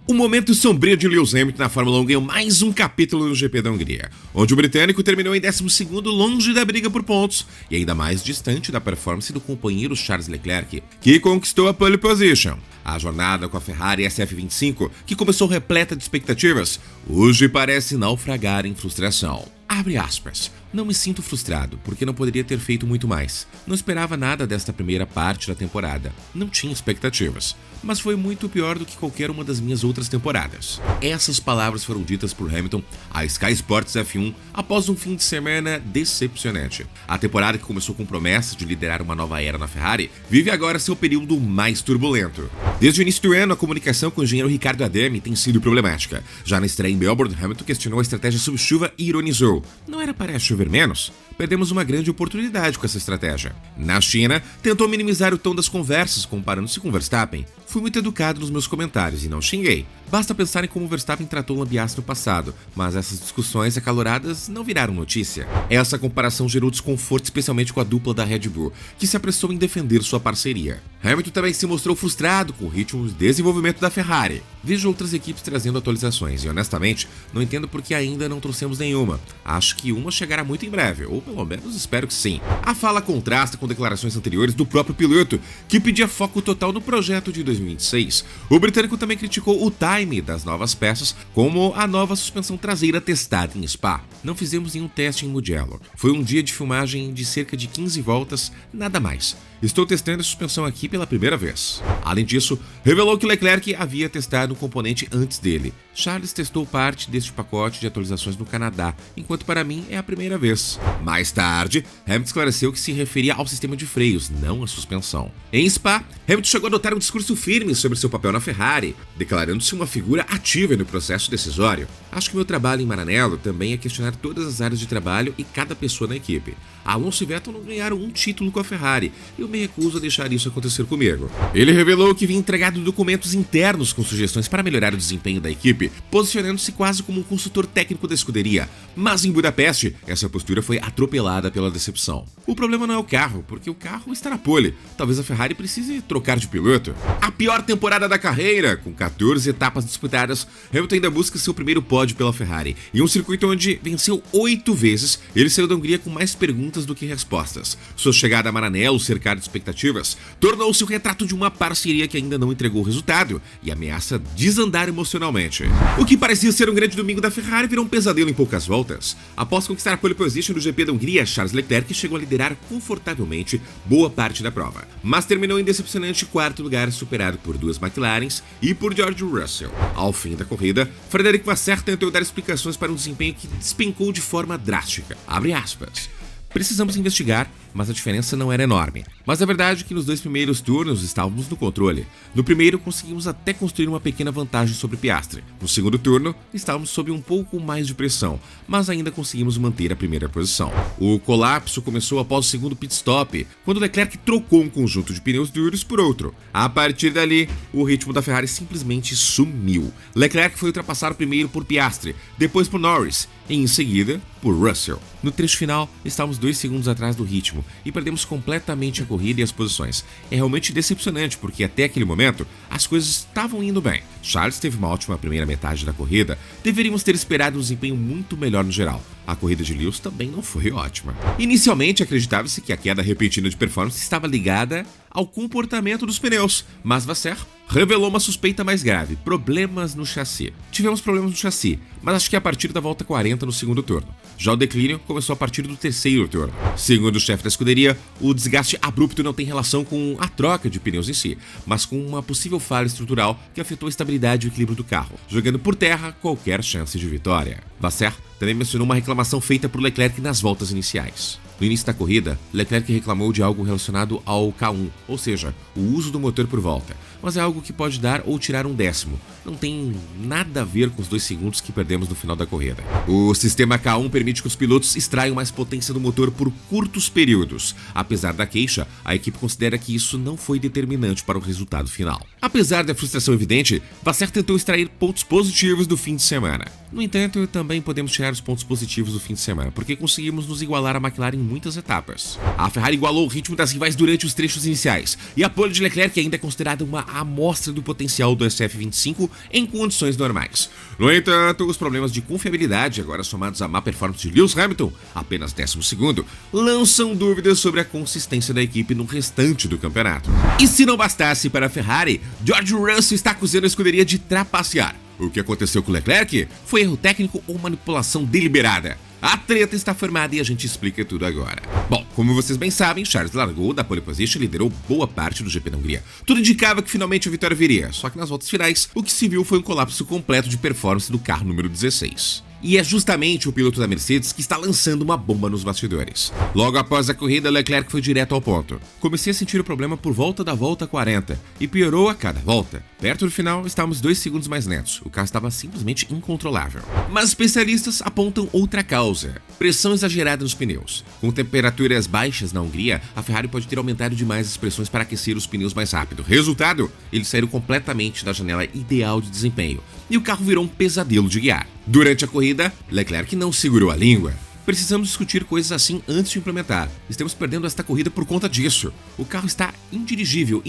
O momento sombrio de Lewis Hamilton na Fórmula 1 ganhou mais um capítulo no GP da Hungria, onde o britânico terminou em 12º, longe da briga por pontos e ainda mais distante da performance do companheiro Charles Leclerc, que conquistou a pole position. A jornada com a Ferrari SF25, que começou repleta de expectativas, hoje parece naufragar em frustração. Abre aspas. Não me sinto frustrado, porque não poderia ter feito muito mais. Não esperava nada desta primeira parte da temporada. Não tinha expectativas. Mas foi muito pior do que qualquer uma das minhas outras temporadas. Essas palavras foram ditas por Hamilton à Sky Sports F1 após um fim de semana decepcionante. A temporada, que começou com promessas de liderar uma nova era na Ferrari, vive agora seu período mais turbulento. Desde o início do ano, a comunicação com o engenheiro Ricardo Ademi tem sido problemática. Já na estreia em Melbourne, Hamilton questionou a estratégia sob chuva e ironizou: não era para chover menos? Perdemos uma grande oportunidade com essa estratégia. Na China, tentou minimizar o tom das conversas, comparando-se com Verstappen. Fui muito educado nos meus comentários e não xinguei. Basta pensar em como Verstappen tratou Lambiase no passado, mas essas discussões acaloradas não viraram notícia. Essa comparação gerou desconforto, especialmente com a dupla da Red Bull, que se apressou em defender sua parceria. Hamilton também se mostrou frustrado com o ritmo de desenvolvimento da Ferrari. Vejo outras equipes trazendo atualizações e, honestamente, não entendo por que ainda não trouxemos nenhuma. Acho que uma chegará muito em breve, ou pelo menos espero que sim. A fala contrasta com declarações anteriores do próprio piloto, que pedia foco total no projeto de 2026. O britânico também criticou o time das novas peças, como a nova suspensão traseira testada em Spa. Não fizemos nenhum teste em Mugello. Foi um dia de filmagem de cerca de 15 voltas, nada mais. Estou testando a suspensão aqui pela primeira vez. Além disso, revelou que Leclerc havia testado um componente antes dele. Charles testou parte deste pacote de atualizações no Canadá, enquanto para mim é a primeira vez. Mais tarde, Hamilton esclareceu que se referia ao sistema de freios, não à suspensão. Em Spa, Hamilton chegou a adotar um discurso firme sobre seu papel na Ferrari, declarando-se uma figura ativa no processo decisório. Acho que meu trabalho em Maranello também é questionar todas as áreas de trabalho e cada pessoa na equipe. Alonso e Vettel não ganharam um título com a Ferrari, e eu me recuso a deixar isso acontecer comigo. Ele revelou que havia entregado documentos internos com sugestões para melhorar o desempenho da equipe, posicionando-se quase como um consultor técnico da escuderia. Mas em Budapeste, essa postura foi atropelada pela decepção. O problema não é o carro, porque o carro está na pole. Talvez a Ferrari precise trocar de piloto. A pior temporada da carreira, com 14 etapas disputadas, Hamilton ainda busca seu primeiro pódio pela Ferrari. Em um circuito onde venceu 8 vezes, ele saiu da Hungria com mais perguntas do que respostas. Sua chegada a Maranello, cercada de expectativas, tornou-se o retrato de uma parceria que ainda não entregou o resultado e ameaça desandar emocionalmente. O que parecia ser um grande domingo da Ferrari virou um pesadelo em poucas voltas. Após conquistar a pole position do GP da Hungria, Charles Leclerc chegou a liderar confortavelmente boa parte da prova, mas terminou em decepcionante 4º lugar, superado por 2 McLarens e por George Russell. Ao fim da corrida, Frederic Vasseur tentou dar explicações para um desempenho que despencou de forma drástica. Abre aspas. Precisamos investigar, mas a diferença não era enorme. Mas a verdade é que nos 2 primeiros turnos estávamos no controle. No primeiro, conseguimos até construir uma pequena vantagem sobre Piastri. No segundo turno, estávamos sob um pouco mais de pressão, mas ainda conseguimos manter a primeira posição. O colapso começou após o segundo pit stop, quando Leclerc trocou um conjunto de pneus duros por outro. A partir dali, o ritmo da Ferrari simplesmente sumiu. Leclerc foi ultrapassado primeiro por Piastri, depois por Norris, e em seguida por Russell. No trecho final, estávamos 2 segundos atrás do ritmo e perdemos completamente a corrida e as posições. É realmente decepcionante, porque até aquele momento as coisas estavam indo bem. Charles teve uma ótima primeira metade da corrida, deveríamos ter esperado um desempenho muito melhor no geral. A corrida de Lewis também não foi ótima. Inicialmente acreditava-se que a queda repentina de performance estava ligada ao comportamento dos pneus, mas Vasseur revelou uma suspeita mais grave: problemas no chassi. Tivemos problemas no chassi, mas acho que a partir da volta 40 no segundo turno. Já o declínio começou a partir do terceiro turno. Segundo o chefe da escuderia, o desgaste abrupto não tem relação com a troca de pneus em si, mas com uma possível falha estrutural que afetou a estabilidade e o equilíbrio do carro, jogando por terra qualquer chance de vitória. Vasseur também mencionou uma reclamação feita por Leclerc nas voltas iniciais. No início da corrida, Leclerc reclamou de algo relacionado ao K1, ou seja, o uso do motor por volta, mas é algo que pode dar ou tirar um décimo. Não tem nada a ver com os 2 segundos que perdemos no final da corrida. O sistema K1 permite que os pilotos extraiam mais potência do motor por curtos períodos. Apesar da queixa, a equipe considera que isso não foi determinante para o resultado final. Apesar da frustração evidente, Vasseur tentou extrair pontos positivos do fim de semana. No entanto, também podemos tirar os pontos positivos do fim de semana, porque conseguimos nos igualar à McLaren em muitas etapas. A Ferrari igualou o ritmo das rivais durante os trechos iniciais, e a pole de Leclerc ainda é considerada uma amostra do potencial do SF25 em condições normais. No entanto, os problemas de confiabilidade, agora somados à má performance de Lewis Hamilton, apenas 12º, lançam dúvidas sobre a consistência da equipe no restante do campeonato. E se não bastasse para a Ferrari, George Russell está acusando a escuderia de trapacear. O que aconteceu com Leclerc? Foi erro técnico ou manipulação deliberada? A treta está formada e a gente explica tudo agora. Bom, como vocês bem sabem, Charles largou da pole position e liderou boa parte do GP da Hungria. Tudo indicava que finalmente a vitória viria, só que nas voltas finais, o que se viu foi um colapso completo de performance do carro número 16. E é justamente o piloto da Mercedes que está lançando uma bomba nos bastidores. Logo após a corrida, Leclerc foi direto ao ponto. Comecei a sentir o problema por volta da volta 40 e piorou a cada volta. Perto do final, estávamos 2 segundos mais lentos. O carro estava simplesmente incontrolável. Mas especialistas apontam outra causa: pressão exagerada nos pneus. Com temperaturas baixas na Hungria, a Ferrari pode ter aumentado demais as pressões para aquecer os pneus mais rápido. Resultado, eles saíram completamente da janela ideal de desempenho e o carro virou um pesadelo de guiar. Durante a corrida, Leclerc não segurou a língua. Precisamos discutir coisas assim antes de implementar. Estamos perdendo esta corrida por conta disso. O carro está indirigível.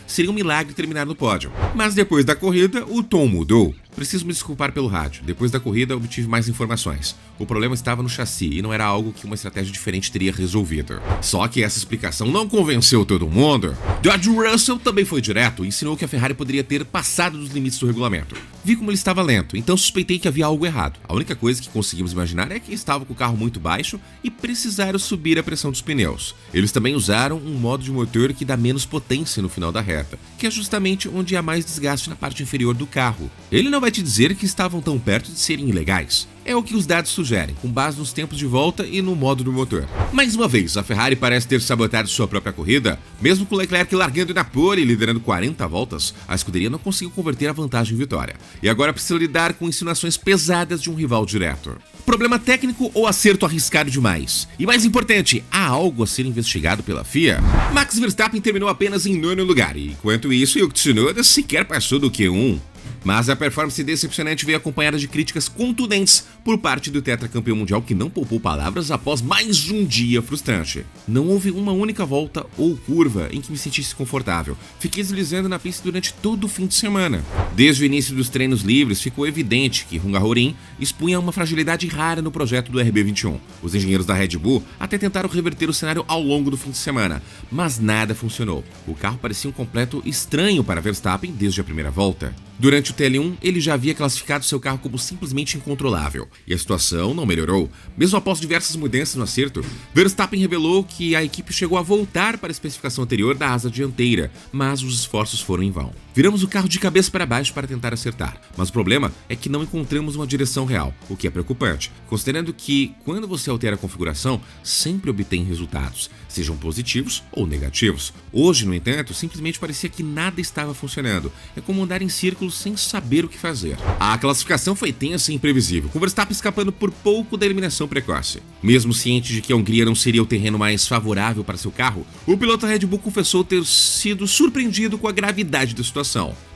Seria um milagre terminar no pódio. Mas depois da corrida, o tom mudou. Preciso me desculpar pelo rádio. Depois da corrida, obtive mais informações. O problema estava no chassi e não era algo que uma estratégia diferente teria resolvido. Só que essa explicação não convenceu todo mundo. George Russell também foi direto e ensinou que a Ferrari poderia ter passado dos limites do regulamento. Vi como ele estava lento, então suspeitei que havia algo errado. A única coisa que conseguimos imaginar é que estava com o carro muito baixo e precisaram subir a pressão dos pneus. Eles também usaram um modo de motor que dá menos potência no final da reta, que é justamente onde há mais desgaste na parte inferior do carro. Ele não vai te dizer que estavam tão perto de serem ilegais. É o que os dados sugerem, com base nos tempos de volta e no modo do motor. Mais uma vez, a Ferrari parece ter sabotado sua própria corrida. Mesmo com Leclerc largando na pole e liderando 40 voltas, a escuderia não conseguiu converter a vantagem em vitória. E agora precisa lidar com insinuações pesadas de um rival direto. Problema técnico ou acerto arriscado demais? E mais importante, há algo a ser investigado pela FIA? Max Verstappen terminou apenas em 9º lugar, e enquanto isso, Yuki Tsunoda sequer passou do Q1. Mas a performance decepcionante veio acompanhada de críticas contundentes por parte do tetracampeão mundial, que não poupou palavras após mais um dia frustrante. Não houve uma única volta ou curva em que me sentisse confortável. Fiquei deslizando na pista durante todo o fim de semana. Desde o início dos treinos livres, ficou evidente que Hungaroring expunha uma fragilidade rara no projeto do RB21. Os engenheiros da Red Bull até tentaram reverter o cenário ao longo do fim de semana, mas nada funcionou. O carro parecia um completo estranho para Verstappen desde a primeira volta. Durante o TL1, ele já havia classificado seu carro como simplesmente incontrolável, e a situação não melhorou. Mesmo após diversas mudanças no acerto, Verstappen revelou que a equipe chegou a voltar para a especificação anterior da asa dianteira, mas os esforços foram em vão. Viramos o carro de cabeça para baixo para tentar acertar, mas o problema é que não encontramos uma direção real, o que é preocupante, considerando que, quando você altera a configuração, sempre obtém resultados, sejam positivos ou negativos. Hoje, no entanto, simplesmente parecia que nada estava funcionando. É como andar em círculos sem saber o que fazer. A classificação foi tensa e imprevisível, com Verstappen escapando por pouco da eliminação precoce. Mesmo ciente de que a Hungria não seria o terreno mais favorável para seu carro, o piloto da Red Bull confessou ter sido surpreendido com a gravidade da situação.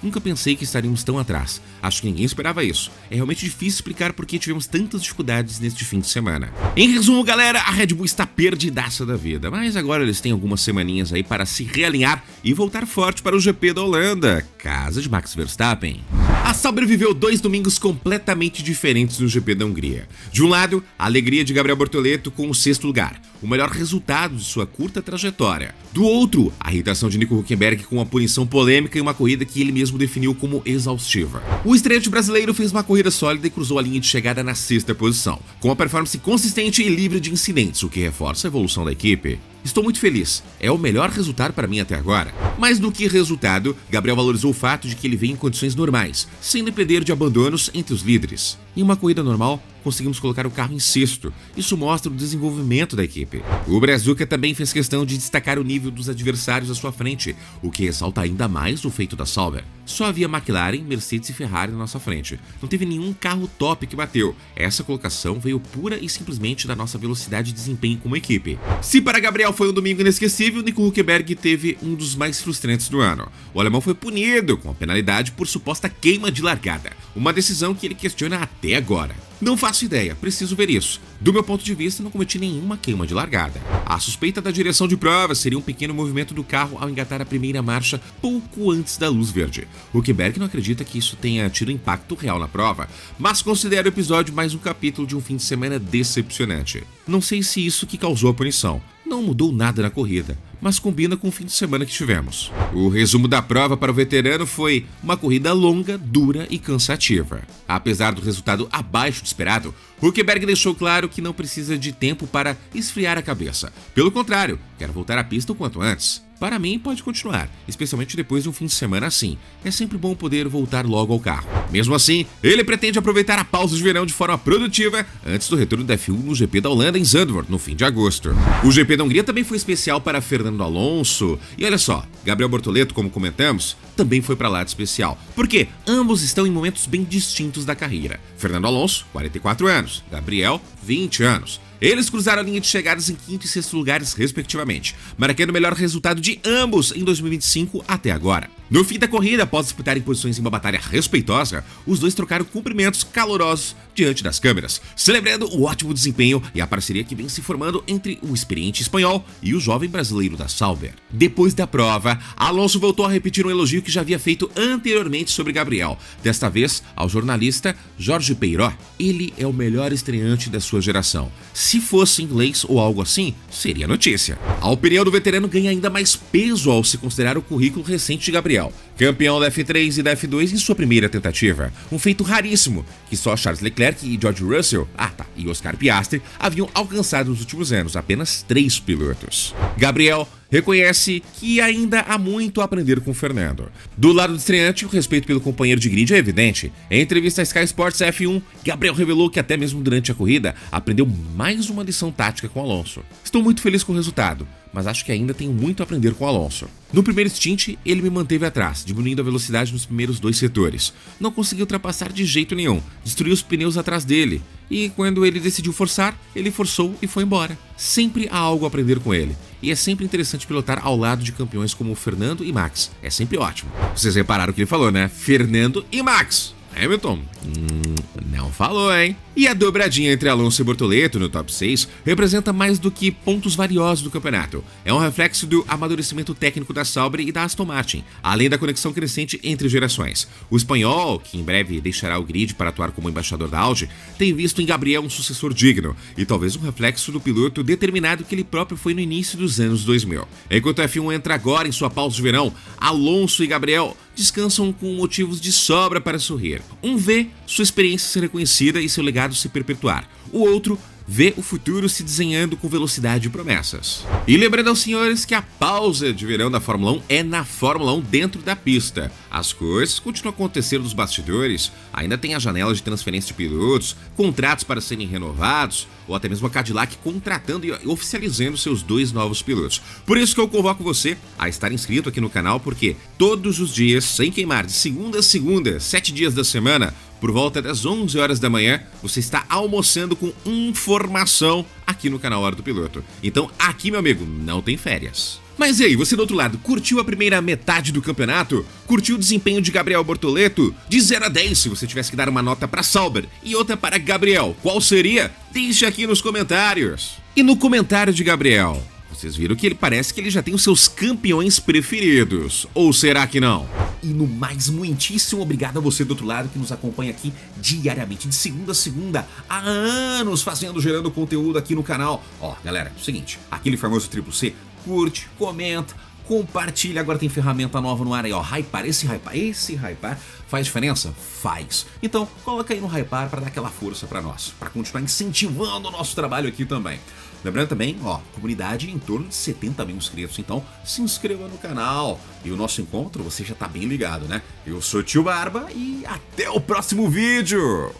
Nunca pensei que estaríamos tão atrás. Acho que ninguém esperava isso. É realmente difícil explicar por que tivemos tantas dificuldades neste fim de semana. Em resumo, galera, a Red Bull está perdidaça da vida, mas agora eles têm algumas semaninhas aí para se realinhar e voltar forte para o GP da Holanda, casa de Max Verstappen. A Sauber viveu 2 domingos completamente diferentes no GP da Hungria. De um lado, a alegria de Gabriel Bortoleto com o 6º lugar, o melhor resultado de sua curta trajetória. Do outro, a irritação de Nico Hülkenberg com uma punição polêmica em uma corrida que ele mesmo definiu como exaustiva. O estreante brasileiro fez uma corrida sólida e cruzou a linha de chegada na 6ª posição, com uma performance consistente e livre de incidentes, o que reforça a evolução da equipe. Estou muito feliz, é o melhor resultado para mim até agora. Mais do que resultado, Gabriel valorizou o fato de que ele vem em condições normais, sem depender de abandonos entre os líderes. Em uma corrida normal, conseguimos colocar o carro em 6º. Isso mostra o desenvolvimento da equipe. O Brazuca também fez questão de destacar o nível dos adversários à sua frente, o que ressalta ainda mais o feito da Sauber. Só havia McLaren, Mercedes e Ferrari na nossa frente. Não teve nenhum carro top que bateu. Essa colocação veio pura e simplesmente da nossa velocidade e desempenho como equipe. Se para Gabriel foi um domingo inesquecível, Nico Hülkenberg teve um dos mais frustrantes do ano. O alemão foi punido com a penalidade por suposta queima de largada, uma decisão que ele questiona há até agora. Não faço ideia, preciso ver isso. Do meu ponto de vista, não cometi nenhuma queima de largada. A suspeita da direção de prova seria um pequeno movimento do carro ao engatar a primeira marcha pouco antes da luz verde. Huckenberg não acredita que isso tenha tido impacto real na prova, mas considera o episódio mais um capítulo de um fim de semana decepcionante. Não sei se isso que causou a punição. Não mudou nada na corrida, mas combina com o fim de semana que tivemos. O resumo da prova para o veterano foi uma corrida longa, dura e cansativa. Apesar do resultado abaixo do esperado, Huckenberg deixou claro que não precisa de tempo para esfriar a cabeça. Pelo contrário, quer voltar à pista o quanto antes. Para mim, pode continuar, especialmente depois de um fim de semana assim. É sempre bom poder voltar logo ao carro. Mesmo assim, ele pretende aproveitar a pausa de verão de forma produtiva antes do retorno da F1 no GP da Holanda em Zandvoort, no fim de agosto. O GP da Hungria também foi especial para Fernando Alonso. E olha só, Gabriel Bortoleto, como comentamos, também foi para lá de especial, porque ambos estão em momentos bem distintos da carreira. Fernando Alonso, 44 anos, Gabriel, 20 anos. Eles cruzaram a linha de chegadas em quinto e sexto lugares, respectivamente, marcando o melhor resultado de ambos em 2025 até agora. No fim da corrida, após disputarem posições em uma batalha respeitosa, os dois trocaram cumprimentos calorosos diante das câmeras, celebrando o ótimo desempenho e a parceria que vem se formando entre o experiente espanhol e o jovem brasileiro da Sauber. Depois da prova, Alonso voltou a repetir um elogio que já havia feito anteriormente sobre Gabriel, desta vez ao jornalista Jorge Peiró. Ele é o melhor estreante da sua geração. Se fosse inglês ou algo assim, seria notícia. A opinião do veterano ganha ainda mais peso ao se considerar o currículo recente de Gabriel. Campeão da F3 e da F2 em sua primeira tentativa. Um feito raríssimo, que só Charles Leclerc e George Russell, e Oscar Piastri haviam alcançado nos últimos anos, apenas 3 pilotos. Gabriel reconhece que ainda há muito a aprender com Fernando. Do lado do estreante, o respeito pelo companheiro de grid é evidente. Em entrevista à Sky Sports F1, Gabriel revelou que até mesmo durante a corrida aprendeu mais uma lição tática com Alonso. Estou muito feliz com o resultado, mas acho que ainda tenho muito a aprender com Alonso. No primeiro stint, ele me manteve atrás, diminuindo a velocidade nos primeiros 2 setores. Não consegui ultrapassar de jeito nenhum, destruí os pneus atrás dele. E quando ele decidiu forçar, ele forçou e foi embora. Sempre há algo a aprender com ele. E é sempre interessante pilotar ao lado de campeões como Fernando e Max. É sempre ótimo. Vocês repararam o que ele falou, né? Fernando e Max. Hamilton? Não falou, hein? E a dobradinha entre Alonso e Bortoleto no top 6 representa mais do que pontos valiosos do campeonato. É um reflexo do amadurecimento técnico da Sauber e da Aston Martin, além da conexão crescente entre gerações. O espanhol, que em breve deixará o grid para atuar como embaixador da Audi, tem visto em Gabriel um sucessor digno e talvez um reflexo do piloto determinado que ele próprio foi no início dos anos 2000. Enquanto a F1 entra agora em sua pausa de verão, Alonso e Gabriel descansam com motivos de sobra para sorrir. Um vê sua experiência ser reconhecida e seu legado se perpetuar. O outro vê o futuro se desenhando com velocidade e promessas. E lembrando aos senhores que a pausa de verão da Fórmula 1 é na Fórmula 1 dentro da pista. As coisas continuam acontecendo nos bastidores, ainda tem a janela de transferência de pilotos, contratos para serem renovados, ou até mesmo a Cadillac contratando e oficializando seus 2 novos pilotos. Por isso que eu convoco você a estar inscrito aqui no canal, porque todos os dias, sem queimar, de segunda a segunda, 7 dias da semana, por volta das 11 horas da manhã, você está almoçando com informação aqui no canal Hora do Piloto. Então aqui, meu amigo, não tem férias. Mas e aí, você do outro lado, curtiu a primeira metade do campeonato? Curtiu o desempenho de Gabriel Bortoleto? De 0 a 10, se você tivesse que dar uma nota para Sauber e outra para Gabriel, qual seria? Deixe aqui nos comentários. E no comentário de Gabriel, vocês viram que ele parece que ele já tem os seus campeões preferidos. Ou será que não? E no mais, muitíssimo obrigado a você do outro lado que nos acompanha aqui diariamente, de segunda a segunda, há anos gerando conteúdo aqui no canal. Ó, galera, é o seguinte, aquele famoso triplo C, curte, comenta, compartilha. Agora tem ferramenta nova no ar aí, ó, Hypar. Esse Hypar faz diferença? Faz. Então, coloca aí no Hypar para dar aquela força para nós, para continuar incentivando o nosso trabalho aqui também. Lembrando também, ó, comunidade em torno de 70 mil inscritos, então se inscreva no canal. E o nosso encontro, você já tá bem ligado, né? Eu sou o Tio Barba e até o próximo vídeo!